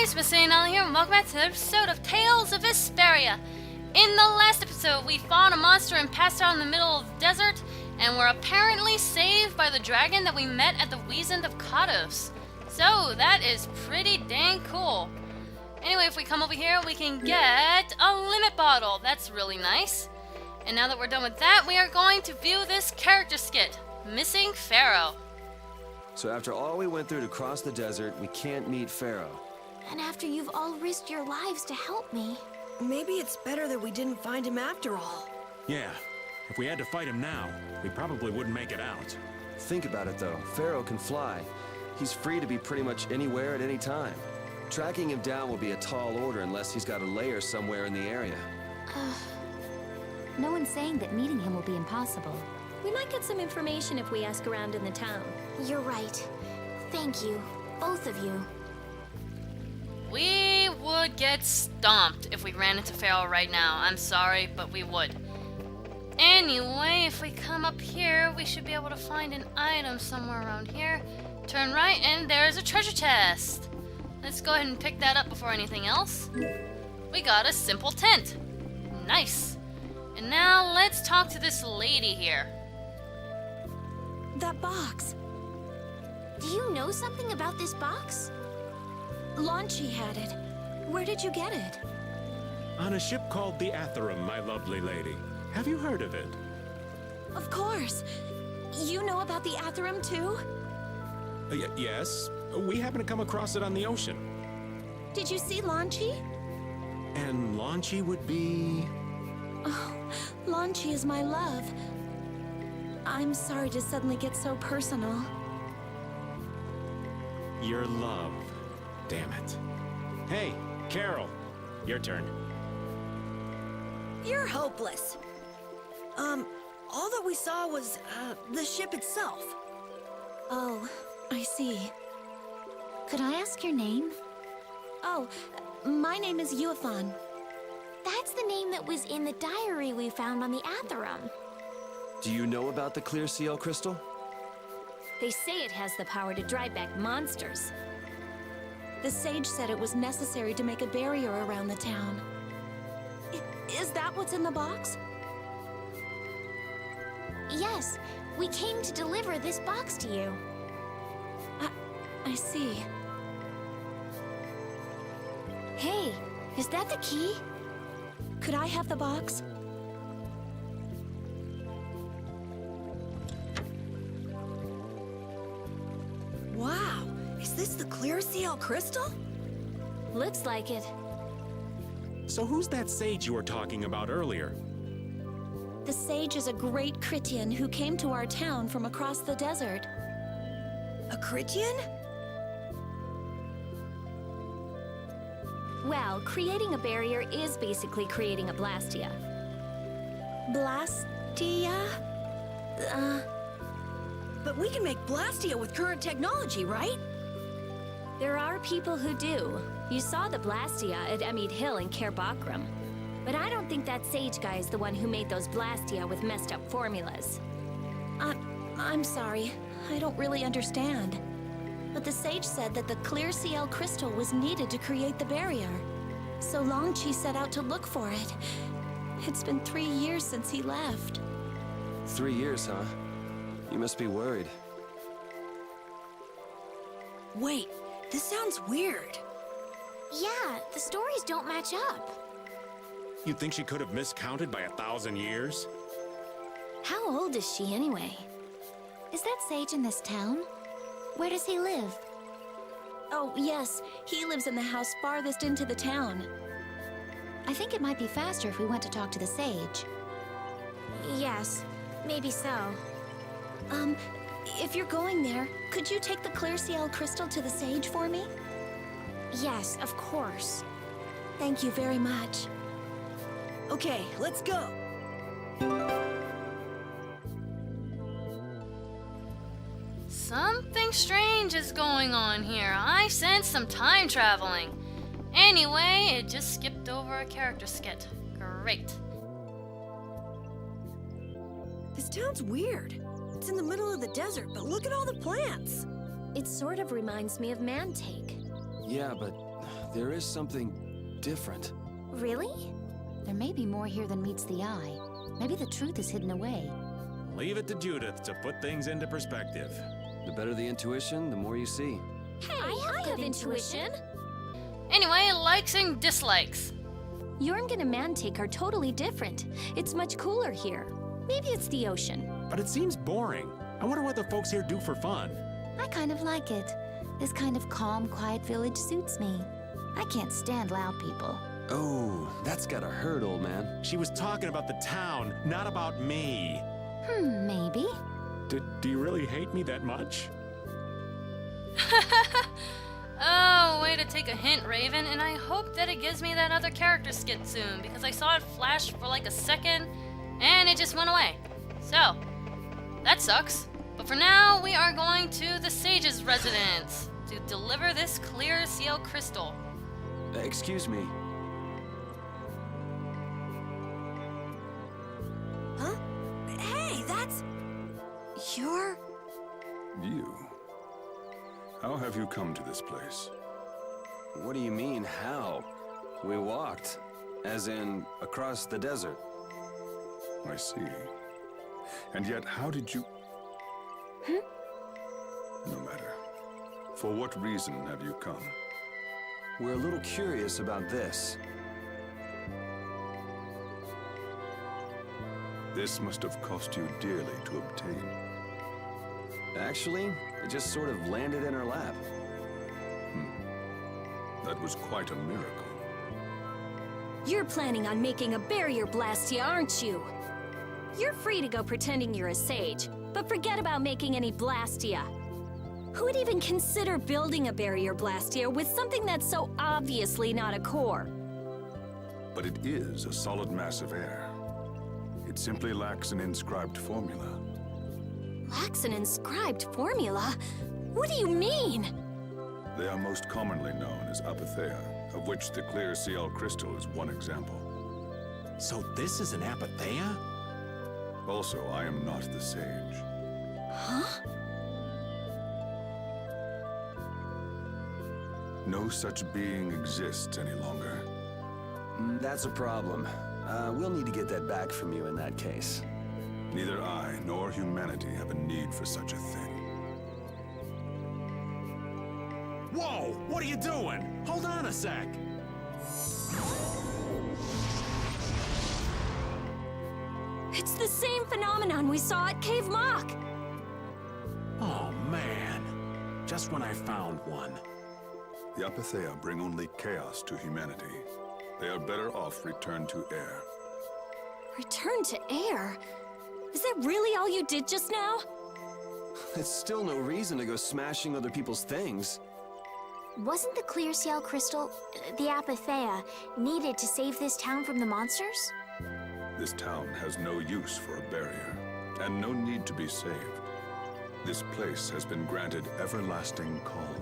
guys, MasaeAnela here, and welcome back to the episode of Tales of Vesperia. In the last episode, we fought a monster and passed out in the middle of the desert, and were apparently saved by the dragon that we met at the Weasand of Kados. So, that is pretty dang cool. Anyway, if we come over here, we can get a limit bottle. That's really nice. And now that we're done with that, we are going to view this character skit, Missing Pharaoh. So after all we went through to cross the desert, we can't meet Pharaoh. And after you've all risked your lives to help me. Maybe it's better that we didn't find him after all. Yeah, if we had to fight him now, we probably wouldn't make it out. Think about it though, Pharaoh can fly. He's free to be pretty much anywhere at any time. Tracking him down will be a tall order unless he's got a lair somewhere in the area. No one's saying that meeting him will be impossible. We might get some information if we ask around in the town. You're right. Thank you, both of you. We would get stomped if we ran into Pharaoh right now. I'm sorry, but we would. Anyway, if we come up here, we should be able to find an item somewhere around here. Turn right, and there's a treasure chest. Let's go ahead and pick that up before anything else. We got a simple tent. Nice. And now let's talk to this lady here. That box. Do you know something about this box? Launchy had it. Where did you get it? On a ship called the Atherum, my lovely lady. Have you heard of it? Of course. You know about the Atherum too? Yes. We happened to come across it on the ocean. Did you see Launchy? And Launchy would be... Oh, Launchy is my love. I'm sorry to suddenly get so personal. your love. Damn it. Hey, Carol. Your turn. You're hopeless. All that we saw was, the ship itself. Oh, I see. Could I ask your name? Oh, my name is Yuafan. That's the name that was in the diary we found on the Atherum. Do you know about the clear seal crystal? They say it has the power to drive back monsters. The sage said it was necessary to make a barrier around the town. Is that what's in the box? Yes, we came to deliver this box to you. I see. Hey, is that the key? Could I have the box? Wow, is this the clear seal crystal? Looks like it. So who's that sage you were talking about earlier? The sage is a great Critian who came to our town from across the desert. A Critian? Well, creating a barrier is basically creating a blastia. Blastia? But we can make Blastia with current technology, right? There are people who do. You saw the Blastia at Emid Hill in Cair Bakram. But I don't think that sage guy is the one who made those Blastia with messed up formulas. I'm sorry. I don't really understand. But the sage said that the clear CL crystal was needed to create the barrier. So Longchi set out to look for it. It's been 3 years since he left. 3 years, huh? You must be worried. Wait, this sounds weird. Yeah, the stories don't match up. You think she could have miscounted by 1,000 years? How old is she anyway? Is that sage in this town? Where does he live? Oh, yes. He lives in the house farthest into the town. I think it might be faster if we went to talk to the sage. Yes, maybe so. If you're going there, could you take the clear CL crystal to the sage for me? Yes, of course. Thank you very much. Okay, let's go. Something strange is going on here. I sense some time traveling. Anyway, it just skipped over a character skit. Great. This town's weird. It's in the middle of the desert, but look at all the plants. It sort of reminds me of Mantake. Yeah, but There is something different. Really? There may be more here than meets the eye. Maybe the truth is hidden away. Leave it to Judith to put things into perspective. The better the intuition, the more you see. Hey, I have intuition. Anyway, likes and dislikes. Jormungand and Mantake are totally different. It's much cooler here. Maybe it's the ocean. But it seems boring. I wonder what the folks here do for fun. I kind of like it. This kind of calm, quiet village suits me. I can't stand loud people. Oh, that's gotta hurt, old man. She was talking about the town, not about me. Maybe. Do you really hate me that much? Oh, way to take a hint, Raven, and I hope that it gives me that other character skit soon, because I saw it flash for like a second, and it just went away. So, that sucks. But for now, we are going to the Sage's residence to deliver this clear seal crystal. Excuse me. Huh? Hey, that's... You're... You? How have you come to this place? What do you mean, how? We walked. As in, across the desert. I see. And yet, how did you... No matter. For what reason have you come? We're a little curious about this. This must have cost you dearly to obtain. Actually, it just sort of landed in our lap. That was quite a miracle. You're planning on making a barrier blastia, aren't you? You're free to go pretending you're a sage, but forget about making any blastia. Who would even consider building a barrier blastia with something that's so obviously not a core? But it is a solid mass of air. It simply lacks an inscribed formula. Lacks an inscribed formula? What do you mean? They are most commonly known as apathia, of which the clear CL crystal is one example. So this is an apathia? Also, I am not the sage. Huh? No such being exists any longer. That's a problem. We'll need to get that back from you in that case. Neither I nor humanity have a need for such a thing. Whoa! What are you doing? Hold on a sec! It's the same phenomenon we saw at Cave Mock! Oh, man. Just when I found one. The apathia bring only chaos to humanity. They are better off returned to air. Return to air? Is that really all you did just now? It's still no reason to go smashing other people's things. Wasn't the clear CL crystal, the apathia, needed to save this town from the monsters? This town has no use for a barrier, and no need to be saved. This place has been granted everlasting calm.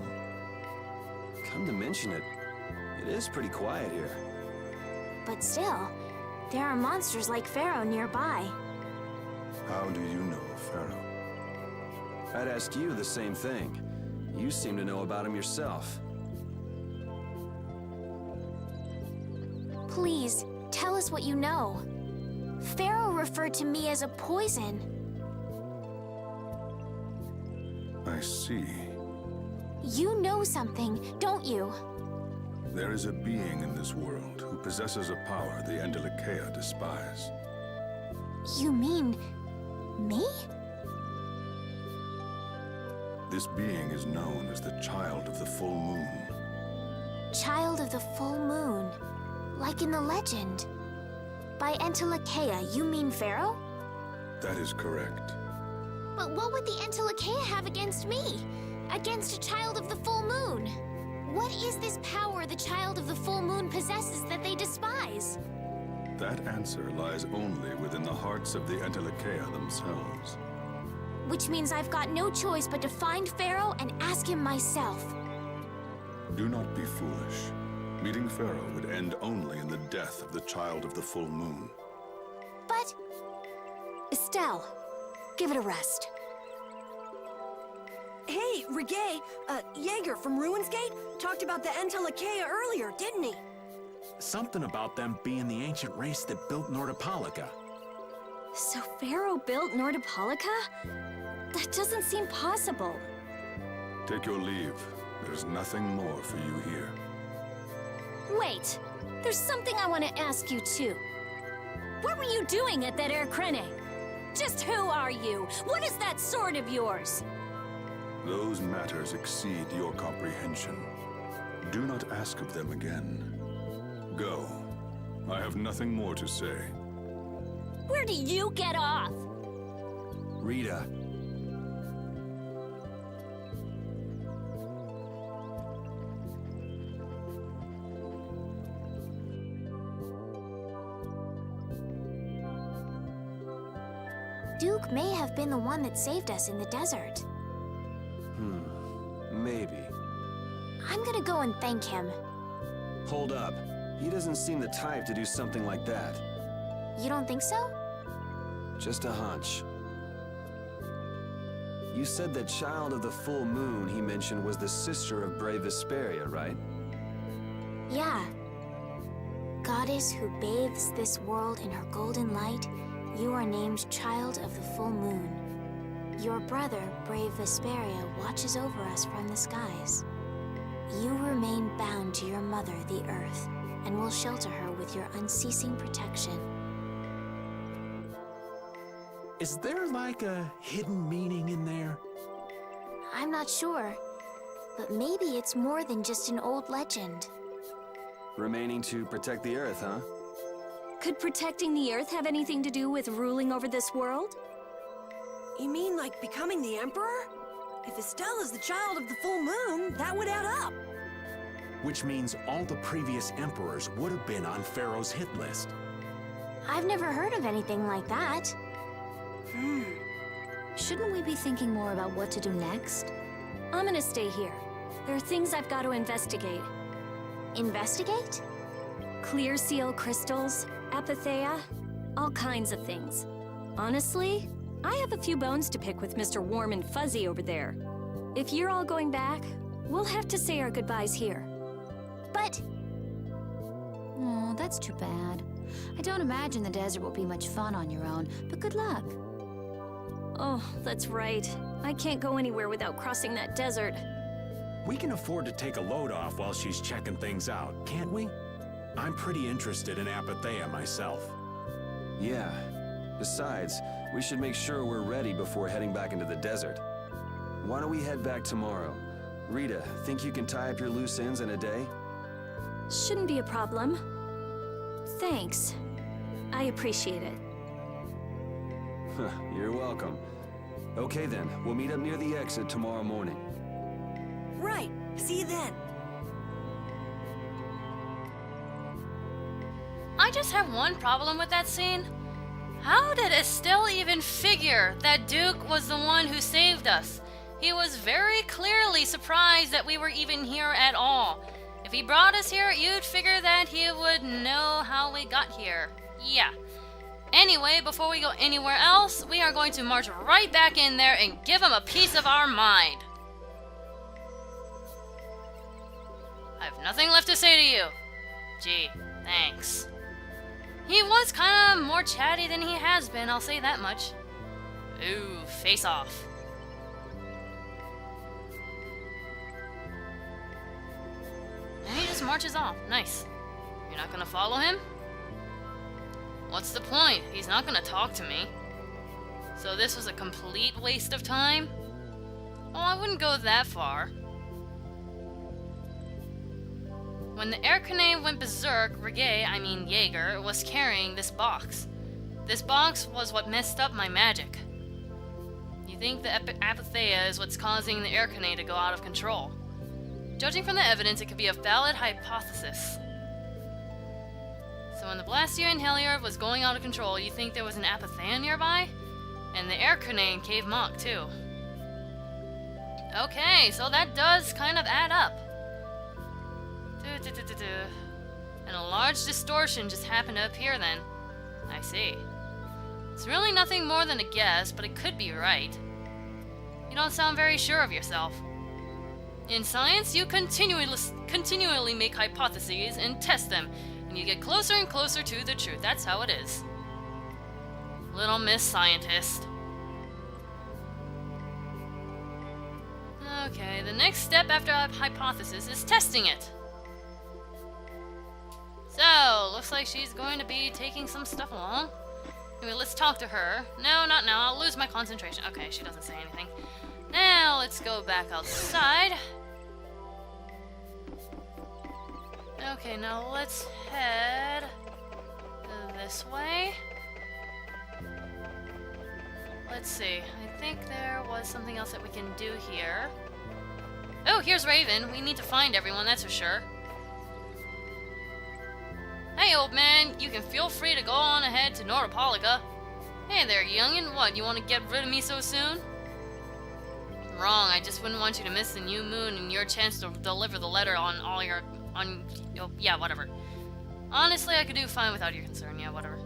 Come to mention it, it is pretty quiet here. But still, there are monsters like Pharaoh nearby. How do you know Pharaoh? I'd ask you the same thing. You seem to know about him yourself. Please, tell us what you know. Pharaoh referred to me as a poison. I see. You know something, don't you? There is a being in this world who possesses a power the Interrogating despise. You mean... me? This being is known as the Child of the Full Moon. Child of the Full Moon. Like in the legend. By Interrogating, you mean Pharaoh? That is correct. But what would the Interrogating have against me? Against a Child of the Full Moon? What is this power the Child of the Full Moon possesses that they despise? That answer lies only within the hearts of the Interrogating themselves. Which means I've got no choice but to find Pharaoh and ask him myself. Do not be foolish. Meeting Pharaoh would end only in the death of the Child of the Full Moon. But... Estelle, give it a rest. Hey, Regay, Jaeger from Ruinsgate, talked about the Entelekea earlier, didn't he? Something about them being the ancient race that built Nordopolica. So Pharaoh built Nordopolica? That doesn't seem possible. Take your leave. There's nothing more for you here. Wait, there's something I want to ask you too. What were you doing at that Erkrene? Just who are you? What is that sword of yours? Those matters exceed your comprehension. Do not ask of them again. Go. I have nothing more to say. Where do you get off? Rita. Duke may have been the one that saved us in the desert. Maybe. I'm gonna go and thank him. Hold up. He doesn't seem the type to do something like that. You don't think so? Just a hunch. You said that child of the full moon he mentioned was the sister of brave Vesperia, right? Yeah. Goddess who bathes this world in her golden light, you are named Child of the Full Moon. Your brother, brave Vesperia, watches over us from the skies. You remain bound to your mother, the Earth, and will shelter her with your unceasing protection. Is there like a hidden meaning in there? I'm not sure, but maybe it's more than just an old legend. Remaining to protect the Earth, huh? Could protecting the Earth have anything to do with ruling over this world? You mean like becoming the Emperor? If Estelle is the child of the full moon, that would add up. Which means all the previous emperors would have been on Pharaoh's hit list. I've never heard of anything like that. Shouldn't we be thinking more about what to do next? I'm gonna stay here. There are things I've got to investigate. Investigate? Clear seal crystals, apathia, all kinds of things. Honestly, I have a few bones to pick with Mr. Warm and Fuzzy over there. If you're all going back, we'll have to say our goodbyes here. But Oh, that's too bad. I don't imagine the desert will be much fun on your own, but good luck. Oh, that's right. I can't go anywhere without crossing that desert. We can afford to take a load off while she's checking things out, can't we? I'm pretty interested in apathia myself. Yeah. Besides, we should make sure we're ready before heading back into the desert. Why don't we head back tomorrow? Rita, think you can tie up your loose ends in a day? Shouldn't be a problem. Thanks. I appreciate it. You're welcome. Okay then, we'll meet up near the exit tomorrow morning. Right. See you then. I just have one problem with that scene. How did Estelle even figure that Duke was the one who saved us? He was very clearly surprised that we were even here at all. If he brought us here, you'd figure that he would know how we got here. Yeah. Anyway, before we go anywhere else, we are going to march right back in there and give him a piece of our mind. I have nothing left to say to you. Gee, thanks. He was kind of more chatty than he has been, I'll say that much. Ooh, face off. And he just marches off. Nice. You're not gonna follow him? What's the point? He's not gonna talk to me. So this was a complete waste of time? Well, I wouldn't go that far. When the Erkane went berserk, Jaeger, was carrying this box. This box was what messed up my magic. You think the apathia is what's causing the Erkane to go out of control? Judging from the evidence, it could be a valid hypothesis. So when the Blastia Inhaler was going out of control, you think there was an apathia nearby? And the Erkane Cave Monk, too. Okay, so that does kind of add up. And a large distortion just happened to appear then. I see. It's really nothing more than a guess, but it could be right. You don't sound very sure of yourself. In science, you continually make hypotheses and test them, and you get closer and closer to the truth. That's how it is. Little Miss Scientist. Okay, the next step after a hypothesis is testing it. So, looks like she's going to be taking some stuff along. Anyway, let's talk to her. No, not now. I'll lose my concentration. Okay, she doesn't say anything. Now, let's go back outside. Okay, now let's head this way. Let's see. I think there was something else that we can do here. Oh, here's Raven. We need to find everyone, that's for sure. Hey, old man. You can feel free to go on ahead to Nordopolica. Hey there, youngin'. What, you want to get rid of me so soon? Wrong. I just wouldn't want you to miss the new moon and your chance to deliver the letter on all your... yeah, whatever. Honestly, I could do fine without your concern. Yeah, whatever.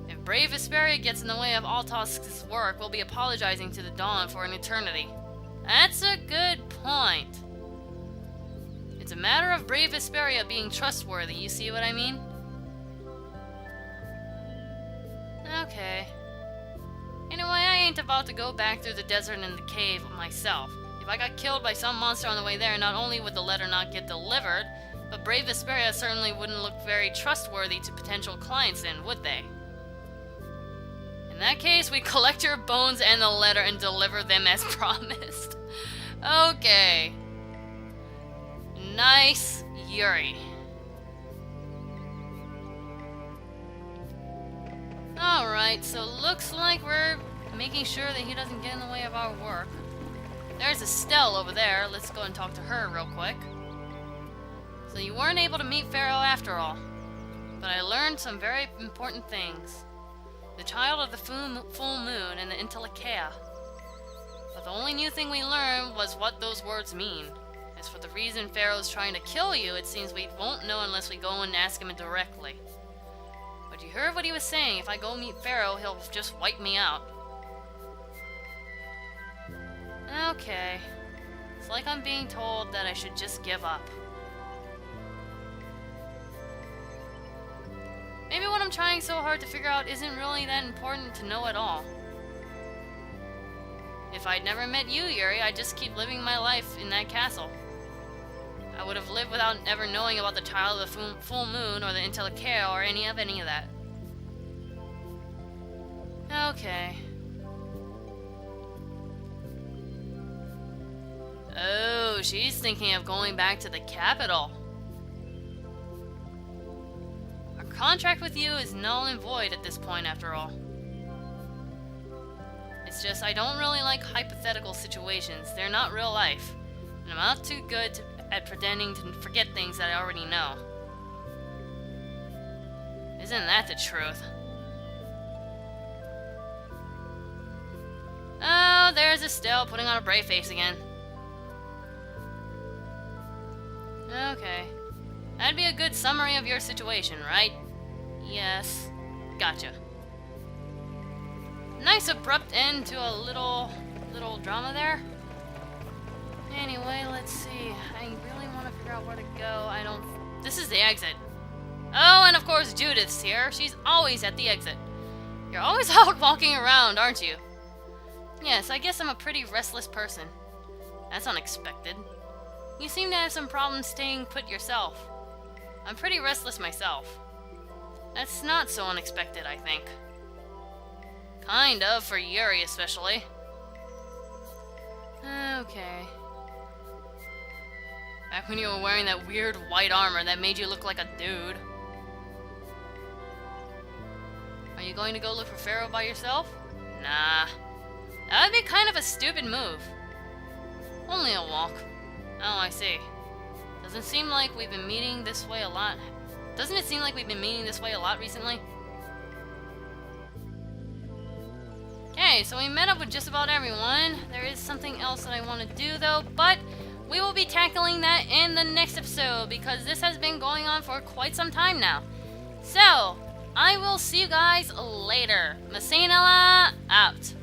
If brave Vesperia gets in the way of Altosk's work, we'll be apologizing to the Dawn for an eternity. That's a good point. It's a matter of brave Vesperia being trustworthy, you see what I mean? Okay. Anyway, I ain't about to go back through the desert and the cave myself. If I got killed by some monster on the way there, not only would the letter not get delivered, but brave Vesperia certainly wouldn't look very trustworthy to potential clients then, would they? In that case, we collect your bones and the letter and deliver them as promised. Okay. Nice, Yuri. Alright, so looks like we're making sure that he doesn't get in the way of our work. There's Estelle over there. Let's go and talk to her real quick. So you weren't able to meet Pharaoh after all. But I learned some very important things. The child of the full moon and the Interrogating. But the only new thing we learned was what those words mean. As for the reason Pharaoh's trying to kill you, it seems we won't know unless we go and ask him directly. But you heard what he was saying. If I go meet Pharaoh, he'll just wipe me out. Okay. It's like I'm being told that I should just give up. Maybe what I'm trying so hard to figure out isn't really that important to know at all. If I'd never met you, Yuri, I'd just keep living my life in that castle. I would have lived without ever knowing about the child of the full moon or the Interrogating or any of that. Okay. Oh, she's thinking of going back to the capital. Our contract with you is null and void at this point, after all. It's just I don't really like hypothetical situations. They're not real life. And I'm not too good at pretending to forget things that I already know. Isn't that the truth? Oh, there's Estelle putting on a brave face again. Okay. That'd be a good summary of your situation, right? Yes. Gotcha. Nice abrupt end to a little drama there. Anyway, let's see. I really want to figure out where to go. This is the exit. Oh, and of course Judith's here. She's always at the exit. You're always out walking around, aren't you? Yes, I guess I'm a pretty restless person. That's unexpected. You seem to have some problems staying put yourself. I'm pretty restless myself. That's not so unexpected, I think. Kind of, for Yuri especially. Okay. Back when you were wearing that weird white armor that made you look like a dude. Are you going to go look for Pharaoh by yourself? Nah. That would be kind of a stupid move. Only a walk. Oh, I see. Doesn't it seem like we've been meeting this way a lot recently? Okay, so we met up with just about everyone. There is something else that I want to do though, but we will be tackling that in the next episode because this has been going on for quite some time now. So, I will see you guys later. MasaeAnela out.